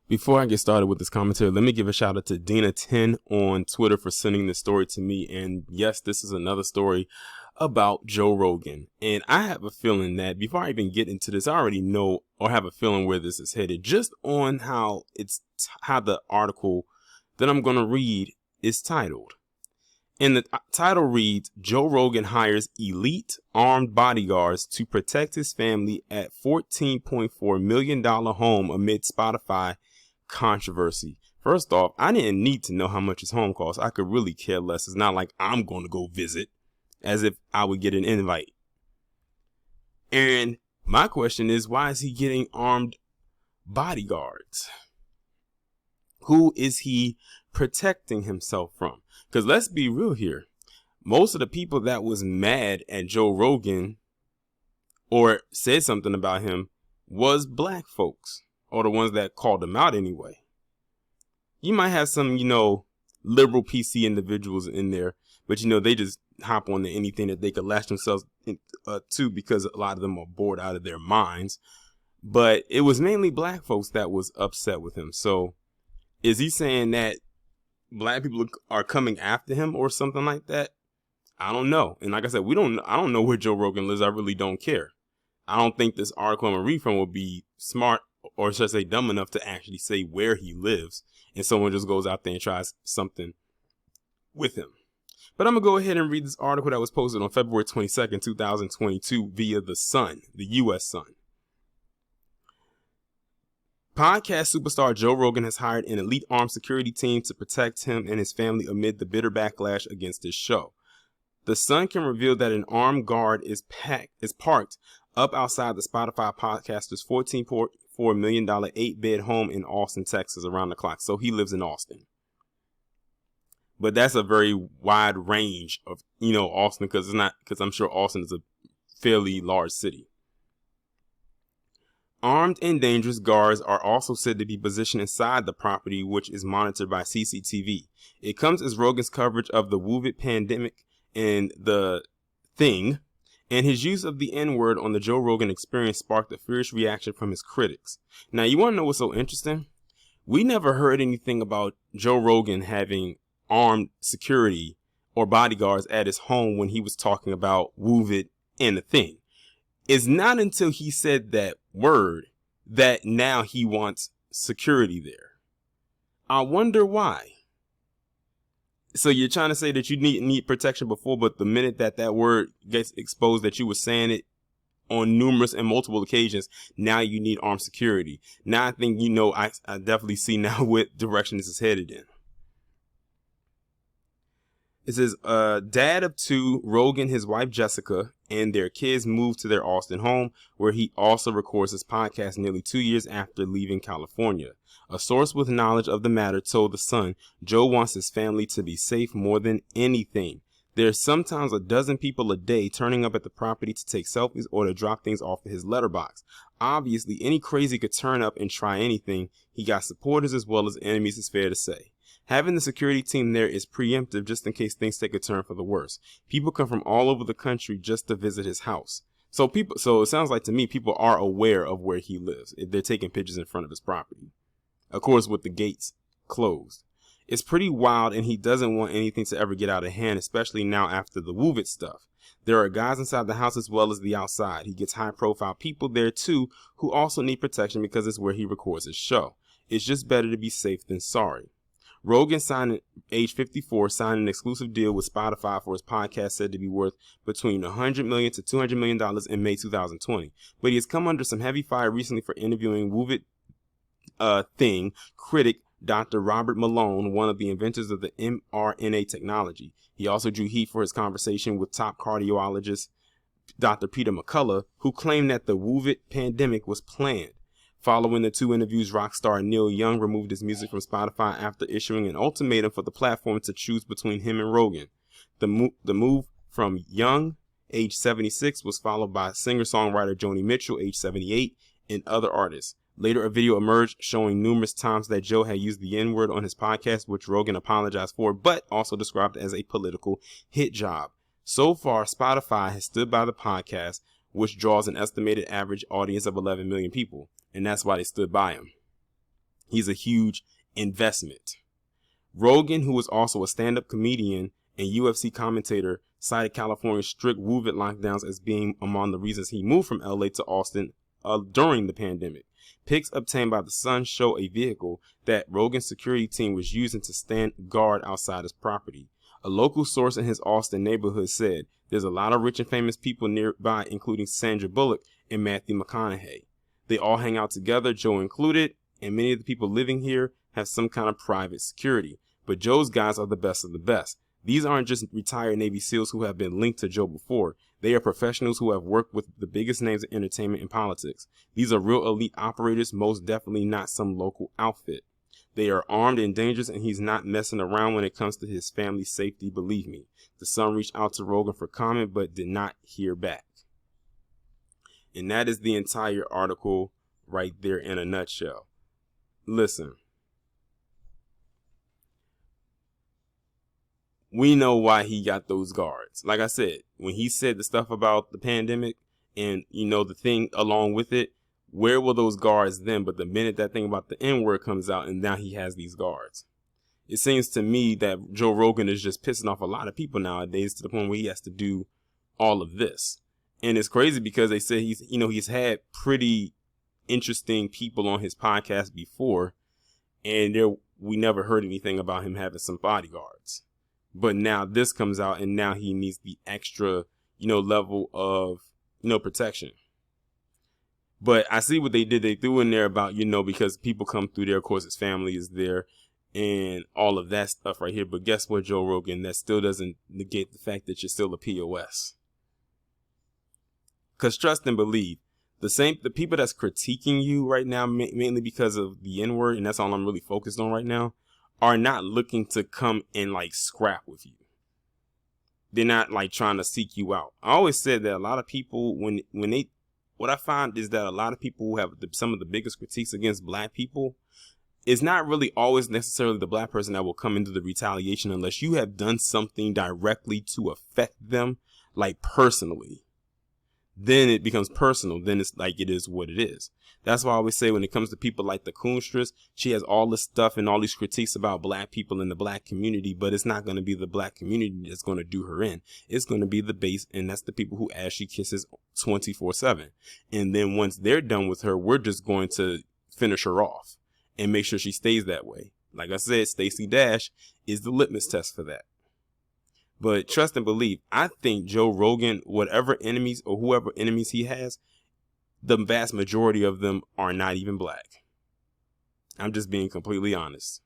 Before I get started with this commentary, let me give a shout out to Dina10 on Twitter for sending this story to me. And yes, this is another story about Joe Rogan. And I have a feeling that before I even get into this, I already know or have a feeling where this is headed just on how the article that I'm going to read is titled. And the title reads, Joe Rogan hires elite armed bodyguards to protect his family at $14.4 million home amid Spotify controversy. First off, I didn't need to know how much his home costs. I could really care less. It's not like I'm going to go visit as if I would get an invite. And my question is, why is he getting armed bodyguards? Who is he protecting himself from? Because let's be real here. Most of the people that was mad at Joe Rogan or said something about him was black folks, or the ones that called him out anyway. You might have some, liberal PC individuals in there, but they just hop on to anything that they could lash themselves to because a lot of them are bored out of their minds. But it was mainly black folks that was upset with him. So is he saying that black people are coming after him or something like that? I don't know. And like I said, I don't know where Joe Rogan lives. I really don't care. I don't think this article I'm going to read from will be smart, or should I say dumb enough to actually say where he lives. And someone just goes out there and tries something with him. But I'm going to go ahead and read this article that was posted on February 22nd, 2022 via The Sun, the U.S. Sun. Podcast superstar Joe Rogan has hired an elite armed security team to protect him and his family amid the bitter backlash against his show. The Sun can reveal that an armed guard is parked up outside the Spotify podcaster's $14.4 million 8-bed home in Austin, Texas, around the clock. So he lives in Austin. But that's a very wide range of, Austin, because I'm sure Austin is a fairly large city. Armed and dangerous guards are also said to be positioned inside the property, which is monitored by CCTV. It comes as Rogan's coverage of the COVID pandemic and the thing, and his use of the N-word on the Joe Rogan Experience sparked a fierce reaction from his critics. Now, you want to know what's so interesting? We never heard anything about Joe Rogan having armed security or bodyguards at his home when he was talking about COVID and the thing. It's not until he said that word that now he wants security there. I wonder why. So you're trying to say that you need protection before, but the minute that word gets exposed that you were saying it on numerous and multiple occasions, now you need armed security. Now I think, I definitely see now what direction this is headed in. It says, dad of two, Rogan, his wife Jessica, and their kids moved to their Austin home, where he also records his podcast nearly 2 years after leaving California. A source with knowledge of the matter told The Sun, Joe wants his family to be safe more than anything. There's sometimes a dozen people a day turning up at the property to take selfies or to drop things off of his letterbox. Obviously, any crazy could turn up and try anything. He got supporters as well as enemies, is fair to say. Having the security team there is preemptive just in case things take a turn for the worse. People come from all over the country just to visit his house. So it sounds like to me, people are aware of where he lives. They're taking pictures in front of his property. Of course, with the gates closed. It's pretty wild, and he doesn't want anything to ever get out of hand, especially now after the Woo It stuff. There are guys inside the house as well as the outside. He gets high-profile people there, too, who also need protection because it's where he records his show. It's just better to be safe than sorry. Rogan signed age 54, signed an exclusive deal with Spotify for his podcast said to be worth between $100 million to $200 million in May 2020. But he has come under some heavy fire recently for interviewing Woo It thing critic Dr. Robert Malone, one of the inventors of the mRNA technology. He also drew heat for his conversation with top cardiologist Dr. Peter McCullough, who claimed that the Woo It pandemic was planned. Following the two interviews, rock star Neil Young removed his music from Spotify after issuing an ultimatum for the platform to choose between him and Rogan. The move from Young, age 76, was followed by singer-songwriter Joni Mitchell, age 78, and other artists. Later, a video emerged showing numerous times that Joe had used the N-word on his podcast, which Rogan apologized for, but also described as a political hit job. So far, Spotify has stood by the podcast, which draws an estimated average audience of 11 million people. And that's why they stood by him. He's a huge investment. Rogan, who is also a stand-up comedian and UFC commentator, cited California's strict COVID lockdowns as being among the reasons he moved from LA to Austin during the pandemic. Pics obtained by The Sun show a vehicle that Rogan's security team was using to stand guard outside his property. A local source in his Austin neighborhood said there's a lot of rich and famous people nearby, including Sandra Bullock and Matthew McConaughey. They all hang out together, Joe included, and many of the people living here have some kind of private security. But Joe's guys are the best of the best. These aren't just retired Navy SEALs who have been linked to Joe before. They are professionals who have worked with the biggest names in entertainment and politics. These are real elite operators, most definitely not some local outfit. They are armed and dangerous, and he's not messing around when it comes to his family's safety, believe me. The Sun reached out to Rogan for comment, but did not hear back. And that is the entire article right there in a nutshell. Listen. We know why he got those guards. Like I said, when he said the stuff about the pandemic and, the thing along with it, where were those guards then? But the minute that thing about the N-word comes out and now he has these guards. It seems to me that Joe Rogan is just pissing off a lot of people nowadays to the point where he has to do all of this. And it's crazy because they say he's had pretty interesting people on his podcast before, and we never heard anything about him having some bodyguards. But now this comes out, and now he needs the extra, level of, protection. But I see what they did. They threw in there about, because people come through there, of course, his family is there and all of that stuff right here. But guess what, Joe Rogan? That still doesn't negate the fact that you're still a POS. Because trust and believe, the people that's critiquing you right now, mainly because of the N-word, and that's all I'm really focused on right now, are not looking to come and scrap with you. They're not trying to seek you out. I always said that a lot of people, what I find is that a lot of people who have some of the biggest critiques against black people, it's not really always necessarily the black person that will come into the retaliation unless you have done something directly to affect them, personally. Then it becomes personal. Then it's it is what it is. That's why I always say when it comes to people like the Coonstress, she has all this stuff and all these critiques about black people in the black community, but it's not going to be the black community that's going to do her in. It's going to be the base, and that's the people who Ashley kisses 24/7. And then once they're done with her, we're just going to finish her off and make sure she stays that way. Like I said, Stacey Dash is the litmus test for that. But trust and believe, I think Joe Rogan, whatever enemies or whoever enemies he has, the vast majority of them are not even black. I'm just being completely honest.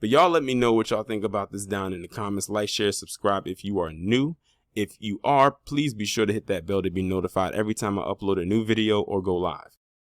But y'all let me know what y'all think about this down in the comments. Like, share, subscribe if you are new. If you are, please be sure to hit that bell to be notified every time I upload a new video or go live.